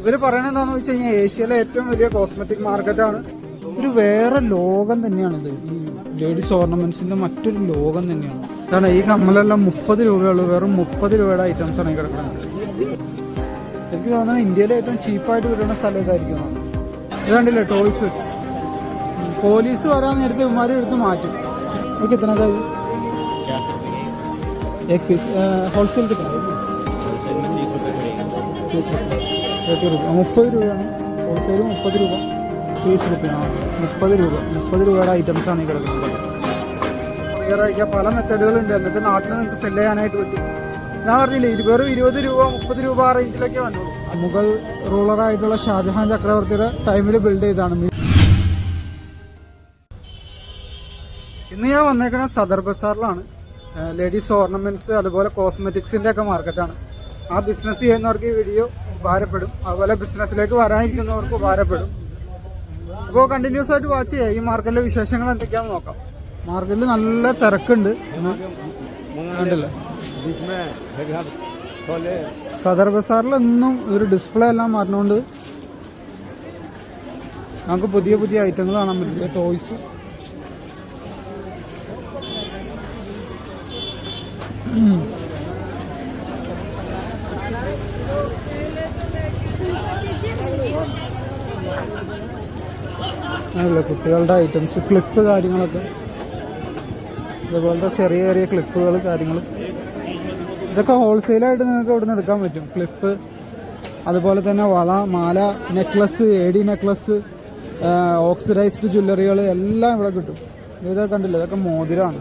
ഇവര് പറയണത് എന്താണെന്ന് വെച്ച് കഴിഞ്ഞാൽ ഏഷ്യയിലെ ഏറ്റവും വലിയ കോസ്മെറ്റിക് മാർക്കറ്റാണ്. ഒരു വേറെ ലോകം തന്നെയാണിത്. ഈ ലേഡീസ് ഓർണമെന്റ്സിന്റെ മറ്റൊരു ലോകം തന്നെയാണ്. കാരണം ഈ കമ്മലെല്ലാം 30 രൂപയുള്ളൂ. വെറും 30 രൂപയുടെ ഐറ്റംസ് ആണ് ഈ കിടക്കുന്നത്. എനിക്ക് തോന്നുന്നത് ഇന്ത്യയിലെ ഏറ്റവും ചീപ്പായിട്ട് കിട്ടുന്ന സ്ഥലം ഇതായിരിക്കും. ഇത് കണ്ടില്ലേ ടോയ്സ്. പോലീസ് വരാൻ നേരത്തെ ഇവന്മാരെ എടുത്ത് മാറ്റും. എനിക്ക് എത്ര കാര്യം होलसेल कितना 30 രൂപ 30 രൂപയാണ് ഹോൾസെയിൽ. 30 രൂപ 30 രൂപയാണ് 30 രൂപയുടെ ഐറ്റംസ് ആണ് ഈ കിടക്കുന്നത്. കൊറിയർ അയക്കാൻ പല മെത്തേഡുകളുണ്ട്. എന്നിട്ട് നാട്ടിൽ നിങ്ങൾക്ക് സെല് ചെയ്യാനായിട്ട് പറ്റും. ഞാൻ പറഞ്ഞില്ലേ വെറും 20 രൂപ 30 രൂപ ആ റേഞ്ചിലൊക്കെ വന്നുള്ളൂ. മുഗൾ റൂളറായിട്ടുള്ള ഷാജഹാൻ ചക്രവർത്തിയുടെ ടൈമിൽ ബിൽഡ് ചെയ്താണ്. ഇന്ന് ഞാൻ വന്നേക്കുന്നത് സദർ ബസാറിലാണ്. ലേഡീസ് ഓർണമെന്റ്സ് അതുപോലെ കോസ്മെറ്റിക്സിന്റെ ഒക്കെ മാർക്കറ്റാണ്. ആ ബിസിനസ് ചെയ്യുന്നവർക്ക് ഈ വീഡിയോ ഉപകാരപ്പെടും. അതുപോലെ ബിസിനസ്സിലേക്ക് വരാനിരിക്കുന്നവർക്ക് ഉപകാരപ്പെടും. അപ്പോൾ കണ്ടിന്യൂസ് ആയിട്ട് വാച്ച് ചെയ്യാം. ഈ മാർക്കറ്റിലെ വിശേഷങ്ങൾ എന്തൊക്കെയാണെന്ന് നോക്കാം. മാർക്കറ്റിൽ നല്ല തിരക്കുണ്ട്. കണ്ടില്ലേ സദർ ബസാറിലൊന്നും ഒരു ഡിസ്പ്ലേ എല്ലാം മാറ്റുന്നതുകൊണ്ട് നമുക്ക് പുതിയ പുതിയ ഐറ്റങ്ങൾ കാണാൻ പറ്റില്ല. ടോയ്സ് കുട്ടികളുടെ ഐറ്റംസ്, ക്ലിപ്പ് കാര്യങ്ങളൊക്കെ, ഇതുപോലത്തെ ചെറിയ ചെറിയ ക്ലിപ്പുകൾ കാര്യങ്ങൾ ഇതൊക്കെ ഹോൾസെയിലായിട്ട് നിങ്ങൾക്ക് ഇവിടെ നിന്ന് എടുക്കാൻ പറ്റും. ക്ലിപ്പ്, അതുപോലെ തന്നെ വള, മാല, നെക്ലസ്, AD നെക്ലസ്, ഓക്സിഡൈസ്ഡ് ജ്വല്ലറികൾ എല്ലാം ഇവിടെ കിട്ടും. ഇതൊക്കെ കണ്ടില്ല, ഇതൊക്കെ മോതിരമാണ്.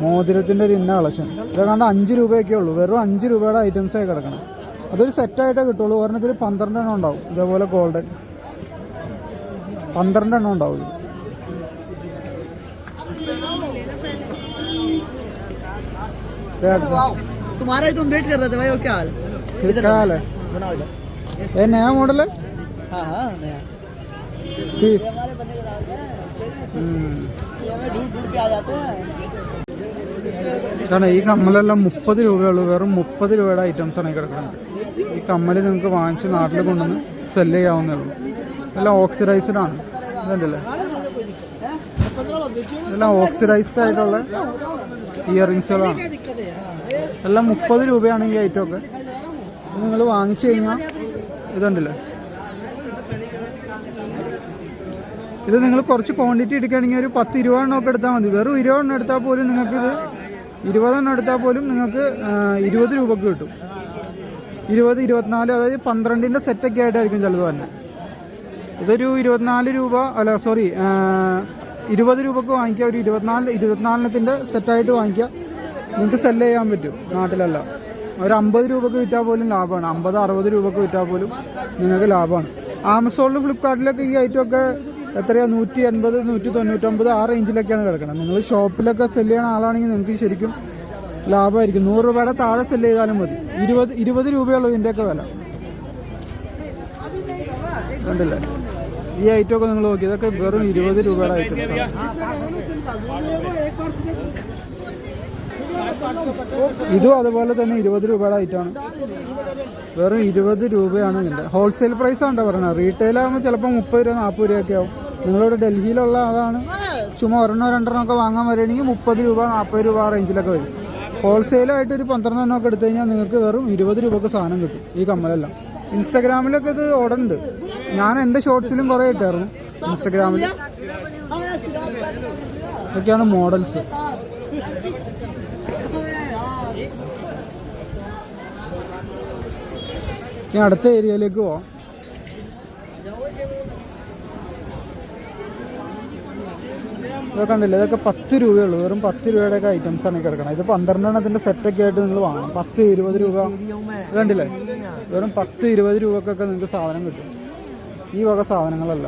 മോതിരത്തിൻ്റെ ഒരു ഇന്ന കളക്ഷൻ. ഇതൊക്കെ കണ്ട 5 രൂപയൊക്കെ ഉള്ളൂ. വെറും 5 രൂപയുടെ ഐറ്റംസായി കിടക്കണം. അതൊരു സെറ്റായിട്ടേ കിട്ടുള്ളൂ. ഒരെണ്ണത്തിൽ 12 എണ്ണം ഉണ്ടാവും. ഇതേപോലെ ഗോൾഡൻ 12 എണ്ണം ഉണ്ടാവും. तुम्हारा तुम वेट कर रहे थे भाई, और क्या हाल है? ये नया मॉडल है? हाँ हाँ नया 30 ढूंढ के आ जाते हैं. കാരണം ഈ കമ്മലെല്ലാം 30 രൂപയുള്ളൂ. വെറും 30 രൂപയുടെ ഐറ്റംസ് ആണ് ഈ കിടക്കുന്നത്. ഈ കമ്മൽ നിങ്ങൾക്ക് വാങ്ങിച്ച് നാട്ടിൽ കൊണ്ടുവന്ന് സെല് ചെയ്യാവുന്നേ ഉള്ളൂ. എല്ലാം ഓക്സിഡൈസ്ഡ് ആണ്. ഇതുണ്ടല്ലേ, ഇതെല്ലാം ഓക്സിഡൈസ്ഡ് ആയിട്ടുള്ള ഇയറിങ്സുകളാണ്. എല്ലാം 30 രൂപയാണ് ഈ ഐറ്റമൊക്കെ. നിങ്ങൾ വാങ്ങിച്ചു കഴിഞ്ഞാൽ ഇതുണ്ടല്ലേ, ഇത് നിങ്ങൾ കുറച്ച് ക്വാണ്ടിറ്റി എടുക്കുകയാണെങ്കിൽ ഒരു 10-20 എണ്ണമൊക്കെ എടുത്താൽ മതി. വെറും 20 എണ്ണം എടുത്താൽ പോലും നിങ്ങൾക്കിത് 20 എണ്ണം എടുത്താൽ പോലും നിങ്ങൾക്ക് 20 രൂപക്ക് കിട്ടും. 20, 24, അതായത് 12ന്റെ സെറ്റൊക്കെ ആയിട്ടായിരിക്കും ചിലത് തന്നെ. ഇതൊരു 24 രൂപ അല്ല സോറി 20 രൂപക്ക് വാങ്ങിക്കുക. ഒരു 24 സെറ്റായിട്ട് വാങ്ങിക്കുക. നിങ്ങൾക്ക് സെല് ചെയ്യാൻ പറ്റും നാട്ടിലല്ല. ഒരു 50 രൂപക്ക് വിറ്റാൽ പോലും ലാഭമാണ്. 50-60 രൂപക്ക് വിറ്റാൽ പോലും നിങ്ങൾക്ക് ലാഭമാണ്. ആമസോണിലും ഫ്ലിപ്കാർട്ടിലൊക്കെ ഈ ഐറ്റമൊക്കെ എത്രയാ 180, 199 ആ റേഞ്ചിലൊക്കെയാണ് കിടക്കുന്നത്. നിങ്ങൾ ഷോപ്പിലൊക്കെ സെല് ചെയ്യുന്ന ആളാണെങ്കിൽ നിങ്ങൾക്ക് ശരിക്കും ലാഭമായിരിക്കും. 100 രൂപയുടെ താഴെ സെല് ചെയ്താലും മതി. 20 രൂപയുള്ളൂ ഇതിൻ്റെയൊക്കെ വില. കണ്ടില്ലേ ഈ ഐറ്റമൊക്കെ നിങ്ങൾ നോക്കി, ഇതൊക്കെ വെറും 20 രൂപയുടെ ഐറ്റംസ്. ഇതും അതുപോലെ തന്നെ 20 രൂപയുടെ ഐറ്റമാണ്. വെറും 20 രൂപയാണ് ഇതിൻ്റെ ഹോൾസെയിൽ പ്രൈസ് ആണ് പറയുന്നത്. റീറ്റെയിൽ ആകുമ്പോൾ ചിലപ്പോൾ 30 രൂപ 40 രൂപയൊക്കെ ആവും. നിങ്ങളിവിടെ ഡൽഹിയിലുള്ള ആളാണ്, ചുമ്മാ 1-2 ഒക്കെ വാങ്ങാൻ വരികയാണെങ്കിൽ 30 രൂപ 40 രൂപ ആ റേഞ്ചിലൊക്കെ വരും. ഹോൾസെയിലായിട്ട് ഒരു 12 എണ്ണമൊക്കെ എടുത്തു കഴിഞ്ഞാൽ നിങ്ങൾക്ക് വെറും 20 രൂപക്ക് സാധനം കിട്ടും. ഈ കമ്മലെല്ലാം ഇൻസ്റ്റാഗ്രാമിലൊക്കെ ഇത് ഓടുന്നുണ്ട്. ഞാൻ എൻ്റെ ഷോർട്സിലും കുറേ ഇട്ടായിരുന്നു ഇൻസ്റ്റാഗ്രാമിൽ. ഇതൊക്കെയാണ് മോഡൽസ്. ഇനി അടുത്ത ഏരിയയിലേക്ക് പോവാം. ഇതൊക്കെ കണ്ടില്ല, ഇതൊക്കെ 10 രൂപയുള്ളൂ. വെറും 10 രൂപയുടെയൊക്കെ ഐറ്റംസ് ആണ് കിടക്കണം. ഇത് 12 എണ്ണത്തിൻ്റെ സെറ്റൊക്കെ ആയിട്ട് നിങ്ങൾ വാങ്ങണം. 10-20 രൂപ. ഇത് കണ്ടില്ലേ, വെറും 10-20 രൂപക്കൊക്കെ നിങ്ങൾക്ക് സാധനം കിട്ടും. ഈ വക സാധനങ്ങളല്ല.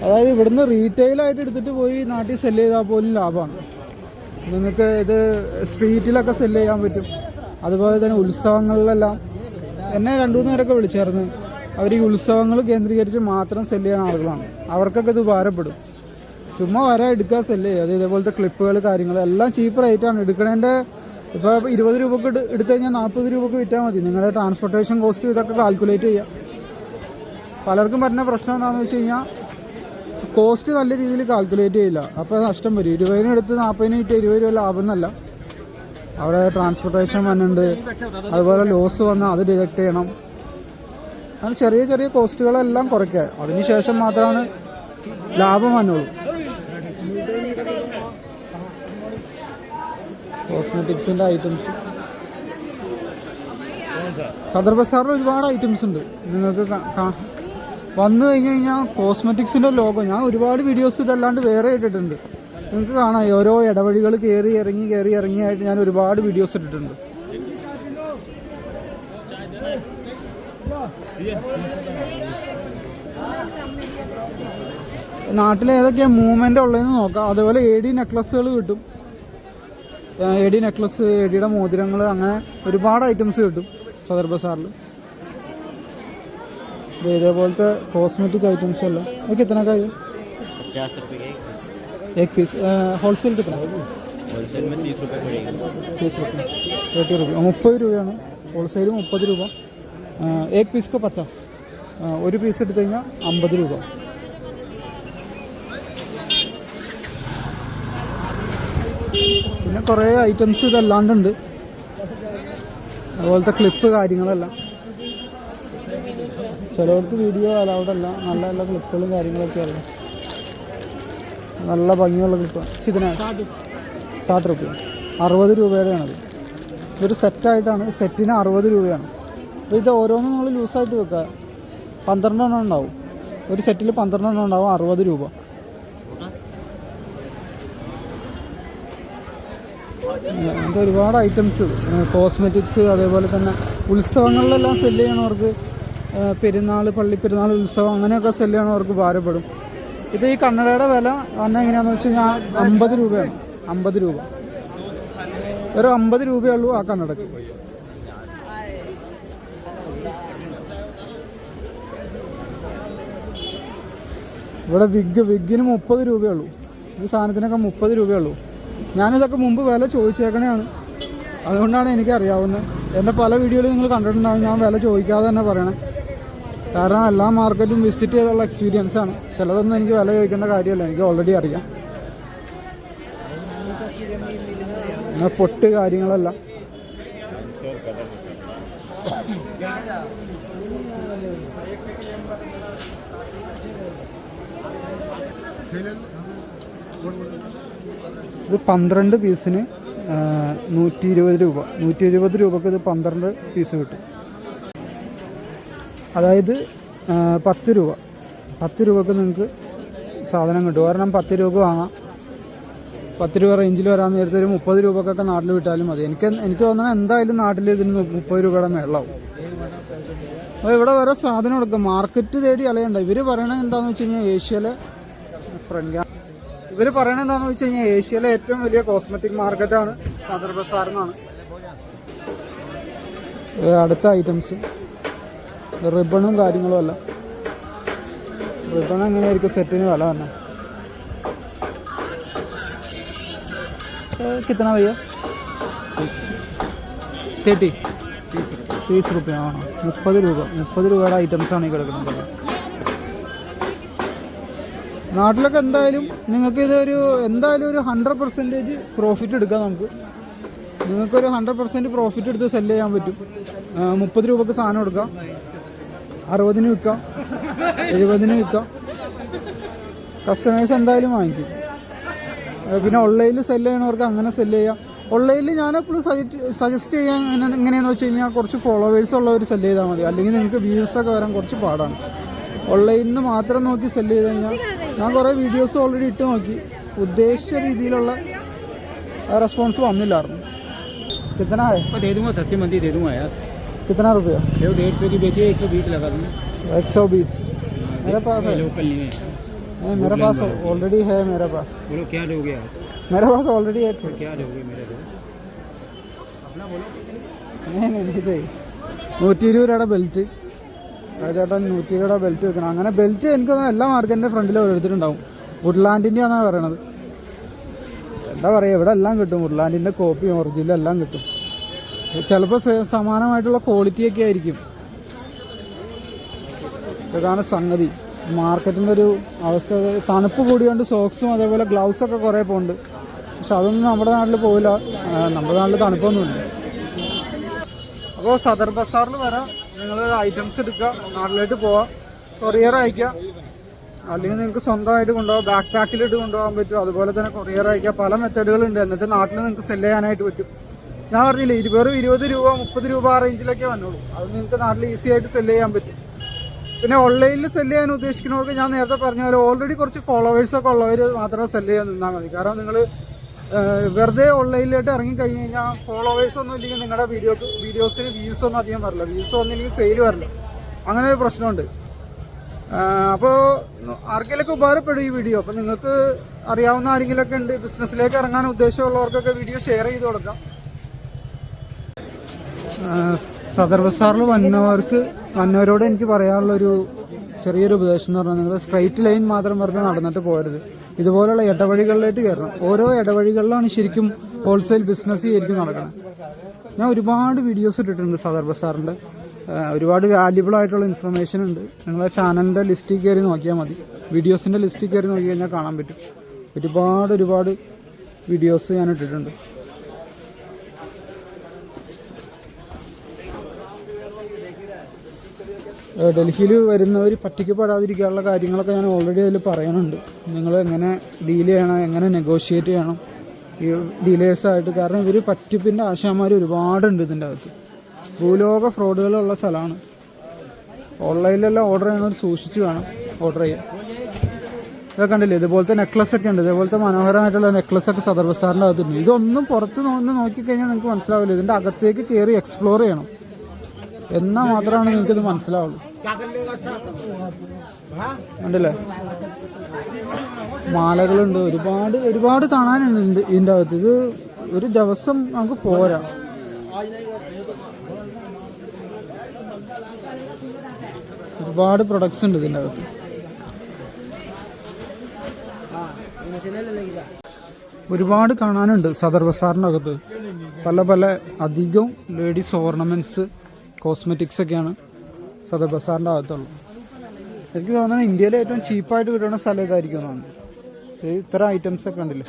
അതായത് ഇവിടുന്ന് റീറ്റെയിലായിട്ട് എടുത്തിട്ട് പോയി നാട്ടിൽ സെല് ചെയ്താൽ പോലും ലാഭമാണ്. നിങ്ങൾക്ക് ഇത് സ്ട്രീറ്റിലൊക്കെ സെല് ചെയ്യാൻ പറ്റും. അതുപോലെ തന്നെ ഉത്സവങ്ങളിലെല്ലാം എന്നെ 2-3 പേരൊക്കെ വിളിച്ചായിരുന്നു. അവർ ഈ ഉത്സവങ്ങൾ കേന്ദ്രീകരിച്ച് മാത്രം സെല് ചെയ്യുന്ന ആളുകളാണ്. അവർക്കൊക്കെ ഇത് ഉപകാരപ്പെടും. ചുമ്മാ വരാൻ എടുക്കുക, സെല് ചെയ്യുക. അത് ഇതേപോലത്തെ ക്ലിപ്പുകൾ കാര്യങ്ങൾ എല്ലാം ചീപ്പ് റേറ്റാണ്. എടുക്കണേൻ്റെ ഇപ്പോൾ 20 രൂപക്ക് എടുത്തു കഴിഞ്ഞാൽ 40 രൂപക്ക് വിറ്റാൽ മതി. നിങ്ങളുടെ ട്രാൻസ്പോർട്ടേഷൻ കോസ്റ്റ് ഇതൊക്കെ കാൽക്കുലേറ്റ് ചെയ്യുക. പലർക്കും വരുന്ന പ്രശ്നം എന്താണെന്ന് വെച്ച് കഴിഞ്ഞാൽ കോസ്റ്റ് നല്ല രീതിയിൽ കാൽക്കുലേറ്റ് ചെയ്യില്ല. അപ്പോൾ നഷ്ടം വരും. 20 എടുത്ത് 40 ഇട്ട് 20 രൂപ ലാഭം എന്നല്ല. അവിടെ ട്രാൻസ്പോർട്ടേഷൻ വന്നിട്ടുണ്ട്, അതുപോലെ ലോസ് വന്നാൽ അത് ഡിഡക്റ്റ് ചെയ്യണം. അങ്ങനെ ചെറിയ ചെറിയ കോസ്റ്റുകളെല്ലാം കുറയ്ക്കുക. അതിനുശേഷം മാത്രമാണ് ലാഭം വന്നുള്ളൂ. കോസ്മെറ്റിക്സിൻ്റെ ഐറ്റംസ് സദർ ബസാറിൽ ഒരുപാട് ഐറ്റംസ് ഉണ്ട്. നിങ്ങൾക്ക് വന്നു കഴിഞ്ഞ് കഴിഞ്ഞാൽ കോസ്മെറ്റിക്സിൻ്റെ ലോഗോ ഞാൻ ഒരുപാട് വീഡിയോസ് ഇതല്ലാണ്ട് വേറെ ഇട്ടിട്ടുണ്ട്. നിങ്ങൾക്ക് കാണാം ഓരോ ഇടവഴികൾ കയറി ഇറങ്ങിയായിട്ട് ഞാൻ ഒരുപാട് വീഡിയോസ് ഇട്ടിട്ടുണ്ട്. നാട്ടിൽ ഏതൊക്കെയാണ് മൂവ്മെൻ്റ് ഉള്ളതെന്ന് നോക്കാം. അതേപോലെ AD നെക്ലസ്സുകൾ കിട്ടും. AD നെക്ലസ്, ADയുടെ മോതിരങ്ങൾ, അങ്ങനെ ഒരുപാട് ഐറ്റംസ് കിട്ടും സദർ ബസാറിൽ. ഇതേപോലത്തെ കോസ്മെറ്റിക് ഐറ്റംസ് എല്ലാം എനിക്ക് എത്ര കാര്യം 50 रुपये एक पीस होलसेल कितना होलसेल में 30 रुपये पड़ेगा 30 रुपये 30 रुपये 30 രൂപയാണ് ഹോൾസെയിൽ 30 രൂപ एक पीस को 50 ഒരു പീസ് എടുത്തു കഴിഞ്ഞാൽ 50 രൂപ പിന്നെ കുറേ ഐറ്റംസ് ഇതല്ലാണ്ടുണ്ട് അതുപോലത്തെ ക്ലിപ്പ് കാര്യങ്ങളെല്ലാം ചിലവർക്ക് വീഡിയോ അലൗഡ് അല്ല നല്ല നല്ല ക്ലിപ്പുകളും കാര്യങ്ങളൊക്കെ അല്ല നല്ല ഭംഗിയുള്ള ക്ലിപ്പ് ഇതിനാണ് 60 രൂപ 60 രൂപയുടെയാണത് ഇതൊരു സെറ്റായിട്ടാണ് സെറ്റിന് 60 രൂപയാണ് അപ്പോൾ ഇത് ഓരോന്നും നമ്മൾ ലൂസായിട്ട് വെക്കുക 12 എണ്ണം ഉണ്ടാവും ഒരു സെറ്റിൽ 12 എണ്ണം ഉണ്ടാവും 60 രൂപ അങ്ങനത്തെ ഒരുപാട് ഐറ്റംസ് കോസ്മെറ്റിക്സ് അതേപോലെ തന്നെ ഉത്സവങ്ങളിലെല്ലാം സെല്ല് ചെയ്യണവർക്ക് പെരുന്നാൾ പള്ളിപ്പെരുന്നാൾ ഉത്സവം അങ്ങനെയൊക്കെ സെല്ല് ചെയ്യണവർക്ക് ഭാരപ്പെടും ഇത് ഈ കണ്ണടയുടെ വില തന്നെ എങ്ങനെയാണെന്ന് വെച്ച് കഴിഞ്ഞാൽ 50 രൂപയാണ് 50 രൂപ ഒരു 50 രൂപയേ ഉള്ളൂ ആ കണ്ണടക്ക് ഇവിടെ വിഗിന് 30 രൂപയേ ഉള്ളൂ ഈ സാധനത്തിനൊക്കെ 30 രൂപയേ ഉള്ളൂ ഞാനിതൊക്കെ മുമ്പ് വില ചോദിച്ചേക്കണേയാണ് അതുകൊണ്ടാണ് എനിക്കറിയാവുന്നത് എൻ്റെ പല വീഡിയോയിലും നിങ്ങൾ കണ്ടിട്ടുണ്ടാവും ഞാൻ വില ചോദിക്കാതെ തന്നെ പറയണേ കാരണം എല്ലാ മാർക്കറ്റും വിസിറ്റ് ചെയ്തുള്ള എക്സ്പീരിയൻസ് ആണ് ചിലതൊന്നും എനിക്ക് വില ചോദിക്കേണ്ട കാര്യമല്ല എനിക്ക് ഓൾറെഡി അറിയാം പൊട്ട് കാര്യങ്ങളെല്ലാം ഇത് 12 പീസിന് 120 രൂപ 120 രൂപക്ക് ഇത് 12 പീസ് കിട്ടും അതായത് 10 രൂപക്ക് നിങ്ങൾക്ക് സാധനം കിട്ടും കാരണം 10 രൂപ വാങ്ങാം 10 രൂപ റേഞ്ചിൽ വരാൻ നേരത്തെ ഒരു 30 രൂപക്കൊക്കെ നാട്ടിൽ വിട്ടാലും മതി എനിക്ക് തോന്നുന്നത് എന്തായാലും നാട്ടിൽ ഇതിന് 30 രൂപയുടെ മേളാവും അപ്പോൾ ഇവിടെ വേറെ സാധനം എടുക്കും മാർക്കറ്റ് തേടി അലയണ്ട ഇവർ പറയണത് എന്താണെന്ന് വെച്ച് കഴിഞ്ഞാൽ ഏഷ്യയിലെ ഇവർ പറയണത് എന്താണെന്ന് വെച്ച് കഴിഞ്ഞാൽ ഏഷ്യയിലെ ഏറ്റവും വലിയ കോസ്മെറ്റിക് മാർക്കറ്റാണ് സദർ ബസാർ എന്നാണ് അടുത്ത ഐറ്റംസ് റിബണും കാര്യങ്ങളും അല്ല റിബൺ എങ്ങനെയായിരിക്കും സെറ്റിന് വില തന്നെ कितना भैया 30 रुपये ആ 30 രൂപയുടെ ഐറ്റംസാണ് ഈ കിടക്കുന്നത് നാട്ടിലൊക്കെ എന്തായാലും നിങ്ങൾക്ക് ഇതൊരു എന്തായാലും ഒരു 100% പ്രോഫിറ്റ് എടുക്കാം നിങ്ങൾക്കൊരു 100% പ്രോഫിറ്റ് എടുത്ത് സെല്ല് ചെയ്യാൻ പറ്റും 30 രൂപക്ക് സാധനം എടുക്കാം 60-ന് വിൽക്കാം 70-ന് വിൽക്കാം കസ്റ്റമേഴ്സ് എന്തായാലും വാങ്ങിക്കും പിന്നെ ഓൺലൈനിൽ സെല്ല് ചെയ്യണവർക്ക് അങ്ങനെ സെല്ല് ചെയ്യാം ഓൺലൈനിൽ ഞാനെപ്പോഴും സജസ്റ്റ് ചെയ്യാൻ എങ്ങനെയാണെന്ന് വെച്ച് കഴിഞ്ഞാൽ കുറച്ച് ഫോളോവേഴ്സ് ഉള്ളവർ സെല്ല് ചെയ്താൽ മതി അല്ലെങ്കിൽ നിങ്ങൾക്ക് വ്യൂസൊക്കെ വരാൻ കുറച്ച് പാടാണ് ഓൺലൈനിൽ നിന്ന് മാത്രം നോക്കി സെല്ല് ചെയ്ത് കഴിഞ്ഞാൽ ഞാൻ കുറേ വീഡിയോസ് ഓൾറെഡി ഇട്ട് നോക്കി ഉദ്ദേശിച്ച രീതിയിലുള്ള റെസ്പോൺസ് വന്നില്ലായിരുന്നു कितना है दे दूंगा सस्ती मंदी दे दूंगा यार कितना रुपया 150 की बेचिए 120 लगा दूंगा 120 मेरे पास है लोकल नहीं है नहीं मेरे पास ऑलरेडी है मेरे पास बोलो क्या लोगे आप मेरे पास ऑलरेडी है क्या लोगे मेरे को अपना बोलो नहीं चाहिए 120 രൂപയുടെ ബെൽറ്റ് ചേട്ടാ 120 രൂപയുടെ ബെൽറ്റ് വെക്കണം അങ്ങനെ ബെൽറ്റ് എനിക്ക് തോന്നുന്നു എല്ലാ മാർക്കറ്റിൻ്റെ ഫ്രണ്ടിലും ഓരോരുത്തരുണ്ടാവും വുഡ്ലാൻഡിൻ്റെ ആണെന്നാണ് പറയണത് എന്താ പറയുക, ഇവിടെ എല്ലാം കിട്ടും. ഉരുളാണ്ടിൻ്റെ കോപ്പി ഒറിജിനൽ എല്ലാം കിട്ടും. ചിലപ്പോൾ സമാനമായിട്ടുള്ള ക്വാളിറ്റിയൊക്കെ ആയിരിക്കും. ഇതാണ് സംഗതി. മാർക്കറ്റിൻ്റെ ഒരു അവസ്ഥ. തണുപ്പ് കൂടിയോണ്ട് സോക്സും അതേപോലെ ഗ്ലൗസൊക്കെ കുറേ പോകുന്നുണ്ട്. പക്ഷെ അതൊന്നും നമ്മുടെ നാട്ടിൽ പോവില്ല. നമ്മുടെ നാട്ടിൽ തണുപ്പൊന്നുമില്ല. അപ്പോൾ സദർ ബസാറിൽ വരാം. നിങ്ങൾ ഐറ്റംസ് എടുക്കുക, നാട്ടിലേക്ക് പോവാം, കൊറിയർ അയക്കുക. അല്ലെങ്കിൽ നിങ്ങൾക്ക് സ്വന്തമായിട്ട് കൊണ്ടുപോകാം, ബാക്ക് പാക്കിലിട്ട് കൊണ്ടുപോകാൻ പറ്റും. അതുപോലെ തന്നെ കൊറിയർ അയക്കുക. പല മെത്തേഡുകളുണ്ട്. എന്നിട്ട് നാട്ടിൽ നിങ്ങൾക്ക് സെല് ചെയ്യാനായിട്ട് പറ്റും. ഞാൻ പറഞ്ഞില്ലേ, വെറും 20 രൂപ 30 രൂപ ആ റേഞ്ചിലൊക്കെ വന്നോളൂ. അത് നിങ്ങൾക്ക് നാട്ടിൽ ഈസി ആയിട്ട് സെല് ചെയ്യാൻ പറ്റും. പിന്നെ ഓൺലൈനിൽ സെല് ചെയ്യാൻ ഉദ്ദേശിക്കുന്നവർക്ക് ഞാൻ നേരത്തെ പറഞ്ഞ പോലെ ഓൾറെഡി കുറച്ച് ഫോളോവേഴ്സൊക്കെ ഉള്ളവർ മാത്രമേ സെല് ചെയ്യാൻ നിന്നാൽ മതി. കാരണം നിങ്ങൾ വെറുതെ ഓൺലൈനിലോട്ട് ഇറങ്ങി കഴിഞ്ഞ് കഴിഞ്ഞാൽ ഫോളോവേഴ്സ് ഒന്നും ഇല്ലെങ്കിൽ നിങ്ങളുടെ വീഡിയോസിന് വ്യൂസ് ഒന്നും അധികം വരില്ല. വ്യൂസ് ഒന്നില്ലെങ്കിൽ സെയിൽ വരില്ല. അങ്ങനെ ഒരു പ്രശ്നമുണ്ട്. അപ്പോൾ ആർക്കെങ്കിലൊക്കെ ഉപകാരപ്പെടും ഈ വീഡിയോ. അപ്പോൾ നിങ്ങൾക്ക് അറിയാവുന്ന ആരെങ്കിലുമൊക്കെ ഉണ്ട് ബിസിനസ്സിലേക്ക് ഇറങ്ങാൻ ഉദ്ദേശമുള്ളവർക്കൊക്കെ വീഡിയോ ഷെയർ ചെയ്ത് കൊടുക്കാം. സദർ ബസാറിൽ വന്നവരോട് എനിക്ക് പറയാനുള്ളൊരു ചെറിയൊരു ഉപദേശം എന്ന് പറഞ്ഞാൽ, നിങ്ങൾ സ്ട്രൈറ്റ് ലൈൻ മാത്രം വെറുതെ നടന്നിട്ട് പോകരുത്. ഇതുപോലുള്ള ഇടവഴികളിലേക്ക് കയറണം. ഓരോ ഇടവഴികളിലാണ് ശരിക്കും ഹോൾസെയിൽ ബിസിനസ് ശരിക്കും നടക്കണം. ഞാൻ ഒരുപാട് വീഡിയോസ് ഇട്ടിട്ടുണ്ട് സദർ ബസാറിൻ്റെ. ഒരുപാട് വാല്യുബിൾ ആയിട്ടുള്ള ഇൻഫർമേഷൻ ഉണ്ട്. നിങ്ങളെ ചാനലിൻ്റെ ലിസ്റ്റിൽ കയറി നോക്കിയാൽ മതി. വീഡിയോസിൻ്റെ ലിസ്റ്റിൽ കയറി നോക്കി കഴിഞ്ഞാൽ കാണാൻ പറ്റും. ഒരുപാട് വീഡിയോസ് ഞാൻ ഇട്ടിട്ടുണ്ട്. ഡൽഹിയിൽ വരുന്നവർ പറ്റിക്കപ്പെടാതിരിക്കാനുള്ള കാര്യങ്ങളൊക്കെ ഞാൻ ഓൾറെഡി അതിൽ പറയുന്നുണ്ട്. നിങ്ങൾ എങ്ങനെ ഡീൽ ചെയ്യണം, എങ്ങനെ നെഗോഷിയേറ്റ് ചെയ്യണം ഈ ഡീലേഴ്സായിട്ട്. കാരണം ഇവർ പറ്റിപ്പിൻ്റെ ആശാന്മാർ ഒരുപാടുണ്ട് ഇതിൻ്റെ അകത്ത്. ഭൂലോക ഫ്രോഡുകളുള്ള സ്ഥലമാണ്. ഓൺലൈനിലെല്ലാം ഓർഡർ ചെയ്യണവർ സൂക്ഷിച്ച് വേണം ഓർഡർ ചെയ്യാൻ. ഇതൊക്കെ കണ്ടില്ലേ, ഇതുപോലത്തെ നെക്ലസ് ഒക്കെ ഉണ്ട്. ഇതുപോലത്തെ മനോഹരമായിട്ടുള്ള നെക്ലസൊക്കെ സദർ ബസാറിൻ്റെ അകത്തുണ്ട്. ഇതൊന്നും പുറത്ത് നിന്ന് നോക്കിക്കഴിഞ്ഞാൽ നിങ്ങൾക്ക് മനസ്സിലാവില്ല. ഇതിൻ്റെ അകത്തേക്ക് കയറി എക്സ്പ്ലോർ ചെയ്യണം. എന്നാൽ മാത്രമാണ് നിങ്ങൾക്കിത് മനസ്സിലാവുള്ളൂ. കണ്ടില്ലേ, മാലകളുണ്ട്. ഒരുപാട് കാണാനുണ്ട് ഇതിൻ്റെ അകത്ത്. ഇത് ഒരു ദിവസം നമുക്ക് പോരാ. ഒരുപാട് പ്രൊഡക്ട്സ് ഉണ്ട് ഇതിൻ്റെ അകത്ത്. ഒരുപാട് കാണാനുണ്ട് സദർ ബസാറിൻ്റെ അകത്ത്. പല അധികം ലേഡീസ് ഓർണമെൻറ്റ്സ്, കോസ്മെറ്റിക്സ് ഒക്കെയാണ് സദർ ബസാറിൻ്റെ അകത്തുള്ളത്. എനിക്ക് തോന്നുന്നത് ഇന്ത്യയിലെ ഏറ്റവും ചീപ്പായിട്ട് കിട്ടുന്ന സ്ഥലം ഇതായിരിക്കും തോന്നുന്നു. ഇത്തരം ഐറ്റംസ് ഒക്കെ ഉണ്ടല്ലേ,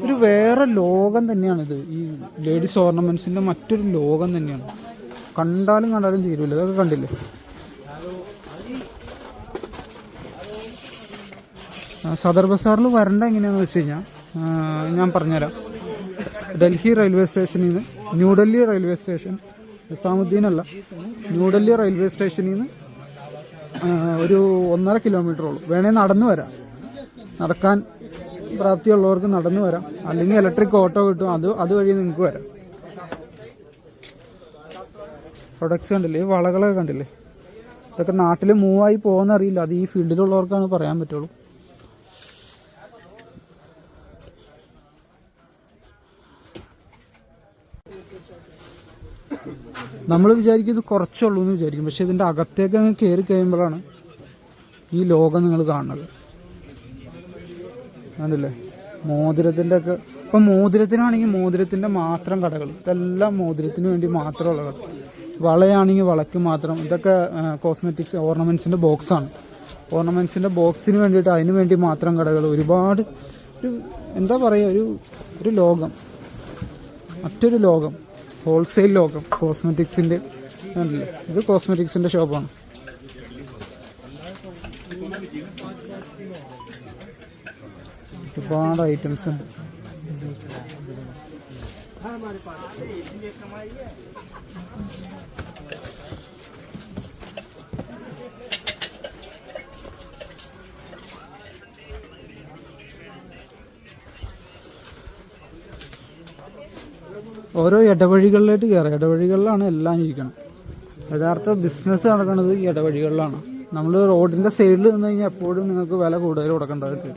ഒരു വേറെ ലോകം തന്നെയാണിത്. ഈ ലേഡീസ് ഓർണമെൻറ്റ്സിൻ്റെ മറ്റൊരു ലോകം തന്നെയാണ്. കണ്ടാലും തീരുമില്ല. ഇതൊക്കെ കണ്ടില്ലേ. സദർ ബസാറിൽ വരേണ്ട എങ്ങനെയാണെന്ന് വെച്ച് കഴിഞ്ഞാൽ ഞാൻ പറഞ്ഞുതരാം. ഡൽഹി റെയിൽവേ സ്റ്റേഷനിൽ നിന്ന് ന്യൂഡൽഹി റെയിൽവേ സ്റ്റേഷൻ, നിസാമുദ്ദീനല്ല, ന്യൂഡൽഹി റെയിൽവേ സ്റ്റേഷനിൽ നിന്ന് ഒരു 1.5 കിലോമീറ്ററോളം. വേണേൽ നടന്നു വരാം. നടക്കാൻ പ്രാപ്തിയുള്ളവർക്ക് നടന്നു വരാം. അല്ലെങ്കിൽ ഇലക്ട്രിക് ഓട്ടോ കിട്ടും, അതുവഴി നിങ്ങൾക്ക് വരാം. പ്രൊഡക്ട്സ് കണ്ടില്ലേ, വളകളൊക്കെ കണ്ടില്ലേ. ഇതൊക്കെ നാട്ടിൽ മൂവായി പോകുന്നറിയില്ല. അത് ഈ ഫീൽഡിലുള്ളവർക്കാണ് പറയാൻ പറ്റുള്ളൂ. നമ്മൾ വിചാരിക്കും ഇത് കുറച്ചുള്ളൂ എന്ന് വിചാരിക്കും. പക്ഷെ ഇതിൻ്റെ അകത്തേക്ക് അങ്ങ് കയറി കഴിയുമ്പോഴാണ് ഈ ലോകം നിങ്ങൾ കാണുന്നത്. കണ്ടില്ലേ, മോതിരത്തിൻ്റെ ഒക്കെ. ഇപ്പം മോതിരത്തിനാണെങ്കിൽ മോതിരത്തിൻ്റെ മാത്രം കടകൾ. ഇതെല്ലാം മോതിരത്തിന് വേണ്ടി മാത്രമുള്ള കട. വളയാണെങ്കിൽ വളയ്ക്ക് മാത്രം. ഇതൊക്കെ കോസ്മെറ്റിക്സ് ഓർണമെൻറ്റ്സിൻ്റെ ബോക്സാണ്. ഓർണമെൻറ്റ്സിൻ്റെ ബോക്സിന് വേണ്ടിയിട്ട് അതിന് വേണ്ടി മാത്രം കടകൾ. ഒരുപാട് എന്താ പറയുക, ഒരു ലോകം, മറ്റൊരു ലോകം, ഹോൾസെയിൽ ലോകം കോസ്മെറ്റിക്സിൻ്റെ. അല്ലേ, ഇത് കോസ്മെറ്റിക്സിൻ്റെ ഷോപ്പാണ്. ഒരുപാട് ഐറ്റംസ് ഉണ്ട്. ഓരോ ഇടവഴികളിലേക്ക് കയറാം. ഇടവഴികളിലാണ് എല്ലാം ഇരിക്കണം. യഥാർത്ഥ ബിസിനസ് നടക്കുന്നത് ഈ ഇടവഴികളിലാണ്. നമ്മൾ റോഡിൻ്റെ സൈഡിൽ നിന്ന് കഴിഞ്ഞാൽ എപ്പോഴും നിങ്ങൾക്ക് വില കൂടുതൽ കൊടുക്കേണ്ടതായിട്ട്.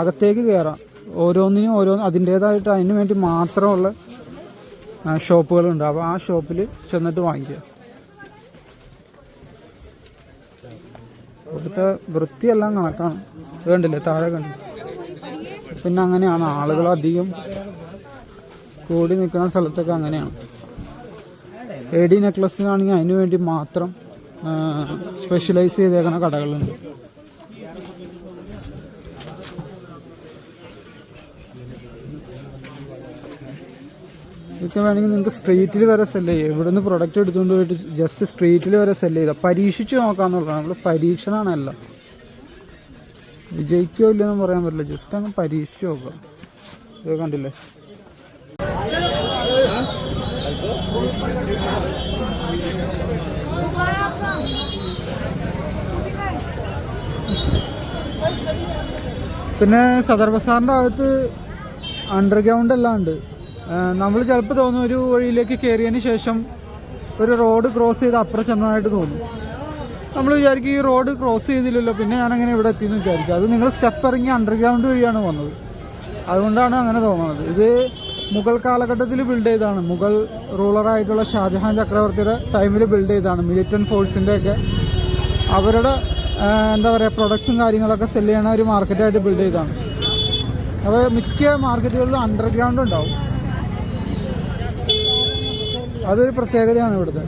അകത്തേക്ക് കയറാം. ഓരോന്നിനും അതിൻ്റേതായിട്ട് അതിന് വേണ്ടി മാത്രമുള്ള ഷോപ്പുകളുണ്ട്. അപ്പോൾ ആ ഷോപ്പിൽ ചെന്നിട്ട് വാങ്ങിക്കുക. ഇവിടുത്തെ വൃത്തിയെല്ലാം കണക്കാണ്. കണ്ടില്ലേ, താഴെ കണ്ടില്ലേ, പിന്നെ അങ്ങനെയാണ്, ആളുകൾ അധികം കൂടി നിൽക്കുന്ന സ്ഥലത്തൊക്കെ അങ്ങനെയാണ്. AD നെക്ലസിനാണെങ്കിൽ അതിന് വേണ്ടി മാത്രം സ്പെഷ്യലൈസ് ചെയ്തേക്കുന്ന കടകളുണ്ട്. ഇതൊക്കെ വേണമെങ്കിൽ നിങ്ങൾക്ക് സ്ട്രീറ്റിൽ വരെ സെല്ല് ചെയ്യാം. ഇവിടുന്ന് പ്രൊഡക്റ്റ് എടുത്തുകൊണ്ട് പോയിട്ട് ജസ്റ്റ് സ്ട്രീറ്റിൽ വരെ സെല്ല് ചെയ്താൽ പരീക്ഷിച്ച് നോക്കാമെന്നുള്ളതാണ്. നമ്മൾ പരീക്ഷണമല്ല, വിജയിക്കോ ഇല്ലെന്ന് പറയാൻ പറ്റില്ല, ജസ്റ്റ് അങ്ങ് പരീക്ഷിച്ച് നോക്കാം. ഇത് കണ്ടില്ലേ, പിന്നെ സദർ ബസാറിൻ്റെ അകത്ത് അണ്ടർഗ്രൗണ്ട് എല്ലാം ഉണ്ട്. നമ്മൾ ചിലപ്പോൾ തോന്നും ഒരു വഴിയിലേക്ക് കയറിയതിന് ശേഷം ഒരു റോഡ് ക്രോസ് ചെയ്ത് അപ്പുറം ചെന്നതായിട്ട് തോന്നും. നമ്മൾ വിചാരിക്കും ഈ റോഡ് ക്രോസ് ചെയ്തില്ലല്ലോ, പിന്നെ ഞാനങ്ങനെ ഇവിടെ എത്തിയെന്ന് വിചാരിക്കും. അത് നിങ്ങൾ സ്റ്റെപ്പ് ഇറങ്ങി അണ്ടർഗ്രൗണ്ട് വഴിയാണ് വന്നത്, അതുകൊണ്ടാണ് അങ്ങനെ തോന്നുന്നത്. ഇത് മുഗൾ കാലഘട്ടത്തിൽ ബിൽഡ് ചെയ്തതാണ്. മുഗൾ റൂളറായിട്ടുള്ള ഷാജഹാൻ ചക്രവർത്തിയുടെ ടൈമിൽ ബിൽഡ് ചെയ്തതാണ്. മിലിറ്റന്റ് ഫോഴ്സിൻ്റെ ഒക്കെ അവരുടെ എന്താ പറയുക പ്രൊഡക്ട്സും കാര്യങ്ങളൊക്കെ സെല് ചെയ്യണ ഒരു മാർക്കറ്റായിട്ട് ബിൽഡ് ചെയ്തതാണ്. അപ്പോൾ മിക്ക മാർക്കറ്റുകളിലും അണ്ടർഗ്രൗണ്ട് ഉണ്ടാവും. അതൊരു പ്രത്യേകതയാണ് ഇവിടുത്തെ.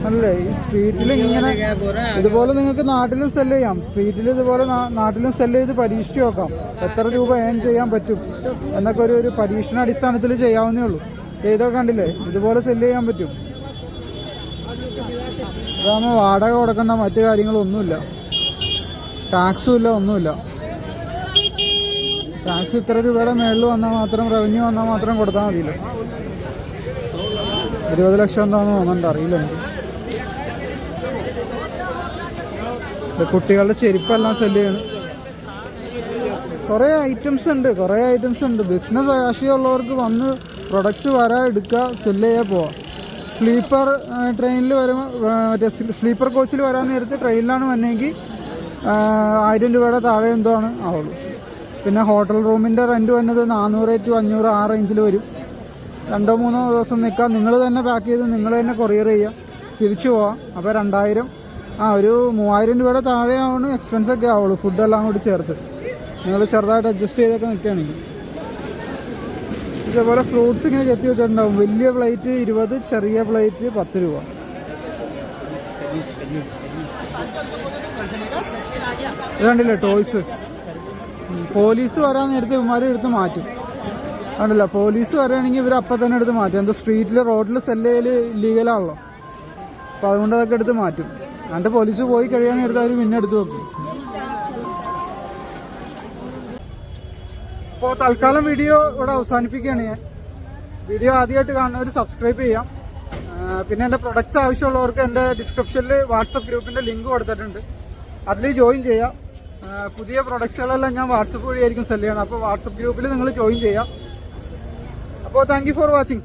അല്ലേ, ഈ സ്ട്രീറ്റിൽ ഇങ്ങനെ ഇതുപോലെ നിങ്ങൾക്ക് നാട്ടിലും സെല് ചെയ്യാം. സ്ട്രീറ്റിൽ ഇതുപോലെ നാട്ടിലും സെല് ചെയ്ത് പരീക്ഷിച്ച് നോക്കാം, എത്ര രൂപ ഏൺ ചെയ്യാൻ പറ്റും എന്നൊക്കെ ഒരു പരീക്ഷണ അടിസ്ഥാനത്തിൽ ചെയ്യാവുന്നേ ഉള്ളൂ. ചെയ്തൊക്കെ കണ്ടില്ലേ, ഇതുപോലെ സെല് ചെയ്യാൻ പറ്റും. ഇതാകുമ്പോൾ വാടക കൊടുക്കേണ്ട മറ്റു കാര്യങ്ങളൊന്നുമില്ല, ടാക്സും ഇല്ല, ഒന്നുമില്ല. ടാക്സ് ഇത്ര രൂപയുടെ മേളിൽ വന്നാൽ മാത്രം, റവന്യൂ വന്നാൽ മാത്രം കൊടുത്താൽ മതിയല്ലോ. 20 ലക്ഷം എന്താണെന്ന് തോന്നുന്നുണ്ട്, അറിയില്ല എനിക്ക്. കുട്ടികളുടെ ചെരുപ്പെല്ലാം സെല് ചെയ്യണം. കുറേ ഐറ്റംസ് ഉണ്ട്. ബിസിനസ് ആശയമുള്ളവർക്ക് വന്ന് പ്രൊഡക്ട്സ് വരാൻ എടുക്കുക, സെല് ചെയ്യാൻ പോവാം. സ്ലീപ്പർ ട്രെയിനിൽ വരുമ്പോൾ മറ്റേ സ്ലീപ്പർ കോച്ചിൽ വരാൻ നേരത്തെ ട്രെയിനിലാണ് വന്നെങ്കിൽ 1000 രൂപയുടെ താഴെ എന്തോ ആണ് ആവുള്ളൂ. പിന്നെ ഹോട്ടൽ റൂമിൻ്റെ റെൻറ്റ് വന്നത് 400 to 500 ആ റേഞ്ചിൽ വരും. 2-3 ദിവസം നിൽക്കാം. നിങ്ങൾ തന്നെ പാക്ക് ചെയ്ത് നിങ്ങൾ തന്നെ കൊറിയർ ചെയ്യുക, തിരിച്ചു പോവാം. അപ്പോൾ 2000 ഒരു 3000 രൂപയുടെ താഴെയാണ് എക്സ്പെൻസൊക്കെ ആവുള്ളൂ, ഫുഡെല്ലാം കൂടി ചേർത്ത്. നിങ്ങൾ ചെറുതായിട്ട് അഡ്ജസ്റ്റ് ചെയ്തൊക്കെ നിൽക്കുകയാണെങ്കിൽ. ഇതേപോലെ ഫ്രൂട്ട്സ് ഇങ്ങനെ ചെത്തി വെച്ചിട്ടുണ്ടാവും. വലിയ പ്ലേറ്റ് 20, ചെറിയ പ്ലേറ്റ് 10 രൂപ. കണ്ടില്ലേ ടോയ്സ്. പോലീസ് വരാൻ നേരത്തെ ഇവന്മാരെ എടുത്ത് മാറ്റും. കണ്ടില്ല, പോലീസ് വരികയാണെങ്കിൽ ഇവർ അപ്പം തന്നെ എടുത്ത് മാറ്റും. എന്താ സ്ട്രീറ്റിൽ റോഡിൽ സെല്ല് ചെയ്യൽ ലീഗലാണല്ലോ, അപ്പോൾ അതുകൊണ്ട് അതൊക്കെ എടുത്ത് മാറ്റും. എന്നിട്ട് പോലീസ് പോയി കഴിയാണെങ്കിൽ എടുത്ത് അവർ പിന്നെ എടുത്ത് വെക്കും. അപ്പോൾ തൽക്കാലം വീഡിയോ ഇവിടെ അവസാനിപ്പിക്കുകയാണ് ഞാൻ. വീഡിയോ ആദ്യമായിട്ട് കാണുന്നവർ സബ്സ്ക്രൈബ് ചെയ്യാം. പിന്നെ എൻ്റെ പ്രൊഡക്ട്സ് ആവശ്യമുള്ളവർക്ക് എൻ്റെ ഡിസ്ക്രിപ്ഷനിൽ വാട്സപ്പ് ഗ്രൂപ്പിൻ്റെ ലിങ്ക് കൊടുത്തിട്ടുണ്ട്, അതിൽ ജോയിൻ ചെയ്യാം. പുതിയ പ്രൊഡക്ട്സുകളെല്ലാം ഞാൻ വാട്സപ്പ് വഴിയായിരിക്കും സെല് ചെയ്യണം. അപ്പോൾ വാട്സപ്പ് ഗ്രൂപ്പിൽ നിങ്ങൾ ജോയിൻ ചെയ്യാം. അപ്പോൾ താങ്ക് യു ഫോർ വാച്ചിങ്.